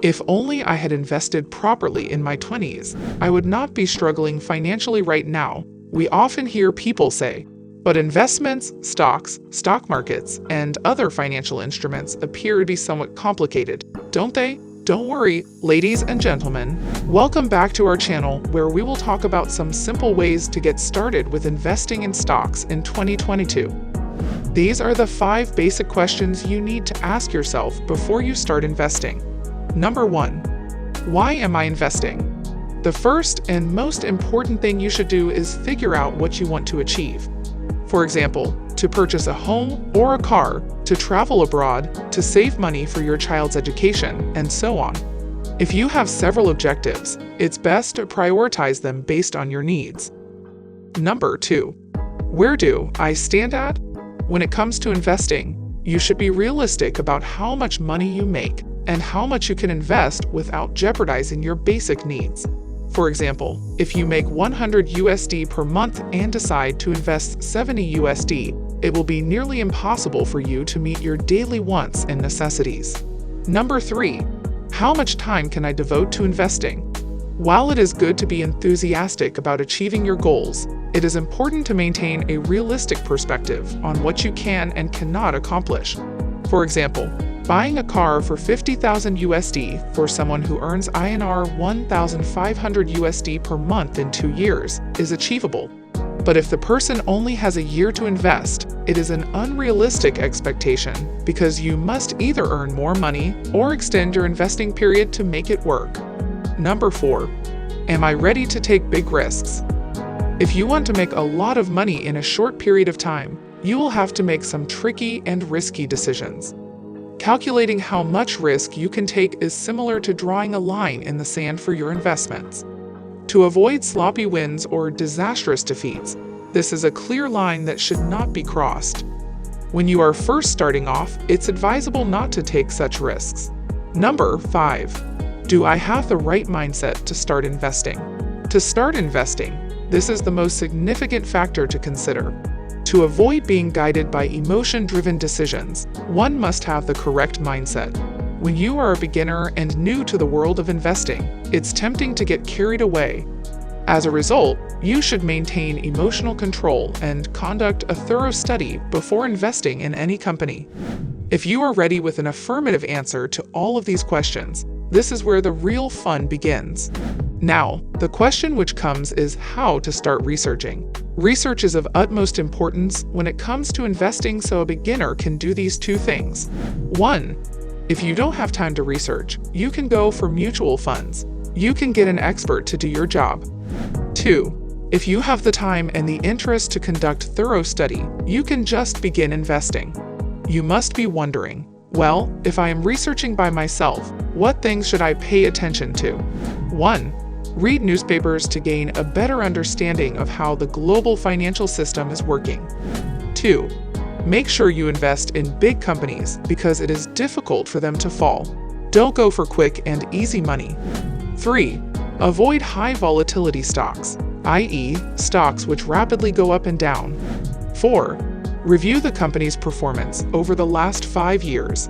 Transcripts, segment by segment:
If only I had invested properly in my 20s, I would not be struggling financially right now. We often hear people say, but investments, stocks, stock markets, and other financial instruments appear to be somewhat complicated, don't they? Don't worry, ladies and gentlemen. Welcome back to our channel, where we will talk about some simple ways to get started with investing in stocks in 2022. These are the 5 basic questions you need to ask yourself before you start investing. Number 1. Why am I investing? The first and most important thing you should do is figure out what you want to achieve. For example, to purchase a home or a car, to travel abroad, to save money for your child's education, and so on. If you have several objectives, it's best to prioritize them based on your needs. Number 2. Where do I stand at? When it comes to investing, you should be realistic about how much money you make and how much you can invest without jeopardizing your basic needs. For example, if you make $100 per month and decide to invest $70, it will be nearly impossible for you to meet your daily wants and necessities. Number 3. How much time can I devote to investing? While it is good to be enthusiastic about achieving your goals, it is important to maintain a realistic perspective on what you can and cannot accomplish. For example, buying a car for $50,000 for someone who earns INR 1,500 per month in 2 years is achievable. But if the person only has a year to invest, it is an unrealistic expectation because you must either earn more money or extend your investing period to make it work. Number 4. Am I ready to take big risks? If you want to make a lot of money in a short period of time, you will have to make some tricky and risky decisions. Calculating how much risk you can take is similar to drawing a line in the sand for your investments. To avoid sloppy wins or disastrous defeats, this is a clear line that should not be crossed. When you are first starting off, it's advisable not to take such risks. Number 5. Do I have the right mindset to start investing? To start investing, this is the most significant factor to consider. To avoid being guided by emotion-driven decisions, one must have the correct mindset. When you are a beginner and new to the world of investing, it's tempting to get carried away. As a result, you should maintain emotional control and conduct a thorough study before investing in any company. If you are ready with an affirmative answer to all of these questions, this is where the real fun begins. Now, the question which comes is how to start researching. Research is of utmost importance when it comes to investing, so a beginner can do these 2 things. 1. If you don't have time to research, you can go for mutual funds. You can get an expert to do your job. 2. If you have the time and the interest to conduct thorough study, you can just begin investing. You must be wondering, well, if I am researching by myself, what things should I pay attention to? 1. Read newspapers to gain a better understanding of how the global financial system is working. 2. Make sure you invest in big companies because it is difficult for them to fall. Don't go for quick and easy money. 3. Avoid high volatility stocks, i.e., stocks which rapidly go up and down. 4. Review the company's performance over the last 5 years.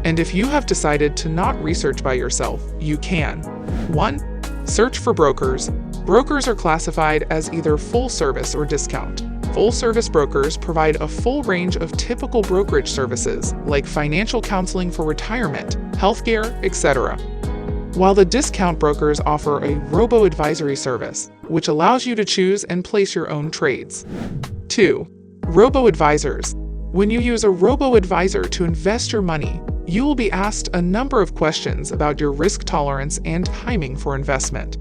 And if you have decided to not research by yourself, you can. 1. Search for brokers. Brokers are classified as either full service or discount. Full-service brokers provide a full range of typical brokerage services, like financial counseling for retirement, healthcare, etc. While the discount brokers offer a robo-advisory service, which allows you to choose and place your own trades. 2. Robo-advisors. When you use a robo-advisor to invest your money, you will be asked a number of questions about your risk tolerance and timing for investment.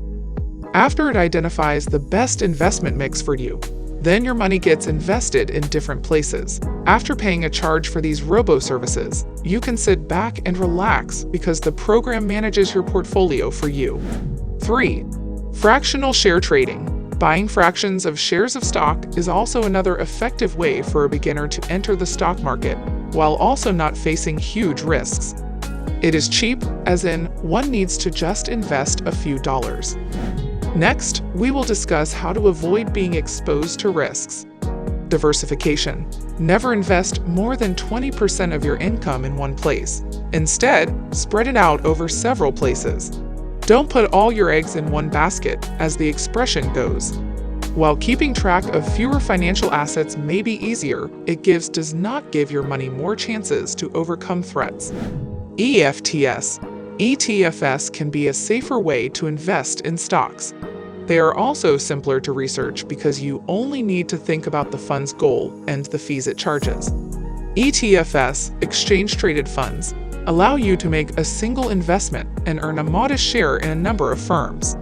After it identifies the best investment mix for you, then your money gets invested in different places. After paying a charge for these robo-services, you can sit back and relax because the program manages your portfolio for you. 3. Fractional share trading. Buying fractions of shares of stock is also another effective way for a beginner to enter the stock market, while also not facing huge risks. It is cheap, as in, one needs to just invest a few dollars. Next, we will discuss how to avoid being exposed to risks. Diversification. Never invest more than 20% of your income in one place. Instead, spread it out over several places. Don't put all your eggs in one basket, as the expression goes. While keeping track of fewer financial assets may be easier, it does not give your money more chances to overcome threats. ETFs can be a safer way to invest in stocks. They are also simpler to research because you only need to think about the fund's goal and the fees it charges. ETFs, exchange-traded funds, allow you to make a single investment and earn a modest share in a number of firms.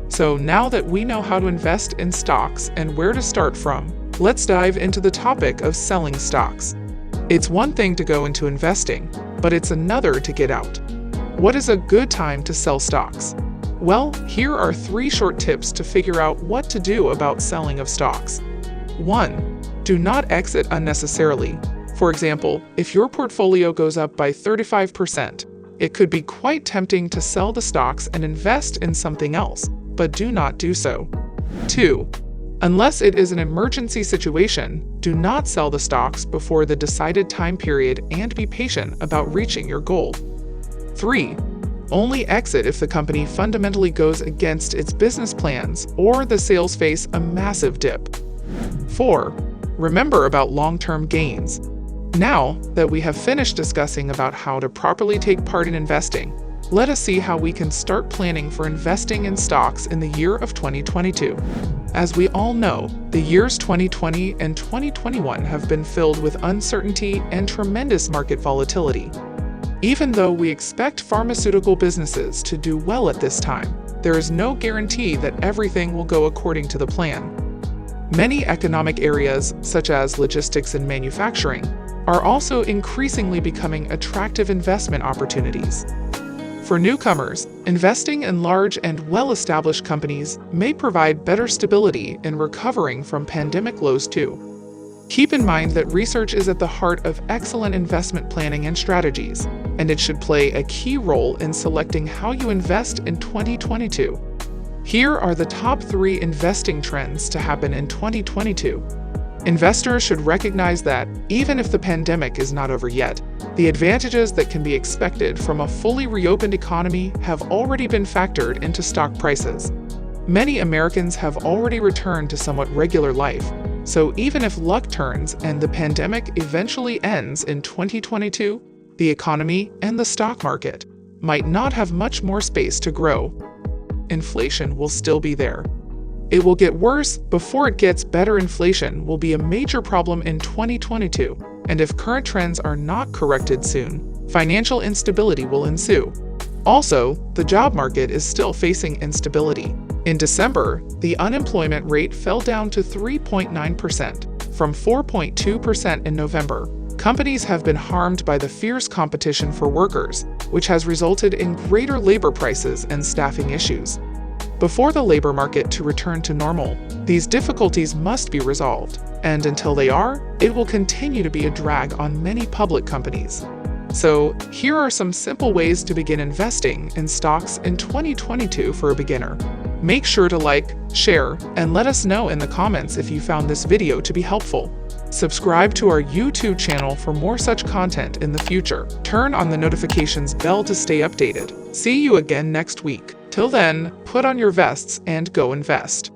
So now that we know how to invest in stocks and where to start from, let's dive into the topic of selling stocks. It's one thing to go into investing, but it's another to get out. What is a good time to sell stocks? Well, here are 3 short tips to figure out what to do about selling of stocks. 1. Do not exit unnecessarily. For example, if your portfolio goes up by 35%, it could be quite tempting to sell the stocks and invest in something else, but do not do so. 2. Unless it is an emergency situation, do not sell the stocks before the decided time period and be patient about reaching your goal. 3. Only exit if the company fundamentally goes against its business plans or the sales face a massive dip. 4. Remember about long-term gains. Now that we have finished discussing about how to properly take part in investing, let us see how we can start planning for investing in stocks in the year of 2022. As we all know, the years 2020 and 2021 have been filled with uncertainty and tremendous market volatility. Even though we expect pharmaceutical businesses to do well at this time, there is no guarantee that everything will go according to the plan. Many economic areas, such as logistics and manufacturing, are also increasingly becoming attractive investment opportunities. For newcomers, investing in large and well-established companies may provide better stability in recovering from pandemic lows too. Keep in mind that research is at the heart of excellent investment planning and strategies, and it should play a key role in selecting how you invest in 2022. Here are the top 3 investing trends to happen in 2022. Investors should recognize that, even if the pandemic is not over yet, the advantages that can be expected from a fully reopened economy have already been factored into stock prices. Many Americans have already returned to somewhat regular life, so even if luck turns and the pandemic eventually ends in 2022, the economy and the stock market might not have much more space to grow. Inflation will still be there. It will get worse before it gets better. Inflation will be a major problem in 2022, and if current trends are not corrected soon, financial instability will ensue. Also, the job market is still facing instability. In December, the unemployment rate fell down to 3.9% from 4.2% in November. Companies have been harmed by the fierce competition for workers, which has resulted in greater labor prices and staffing issues. Before the labor market to return to normal, these difficulties must be resolved, and until they are, it will continue to be a drag on many public companies. So, here are some simple ways to begin investing in stocks in 2022 for a beginner. Make sure to like, share, and let us know in the comments if you found this video to be helpful. Subscribe to our YouTube channel for more such content in the future. Turn on the notifications bell to stay updated. See you again next week. Till then, put on your vests and go invest.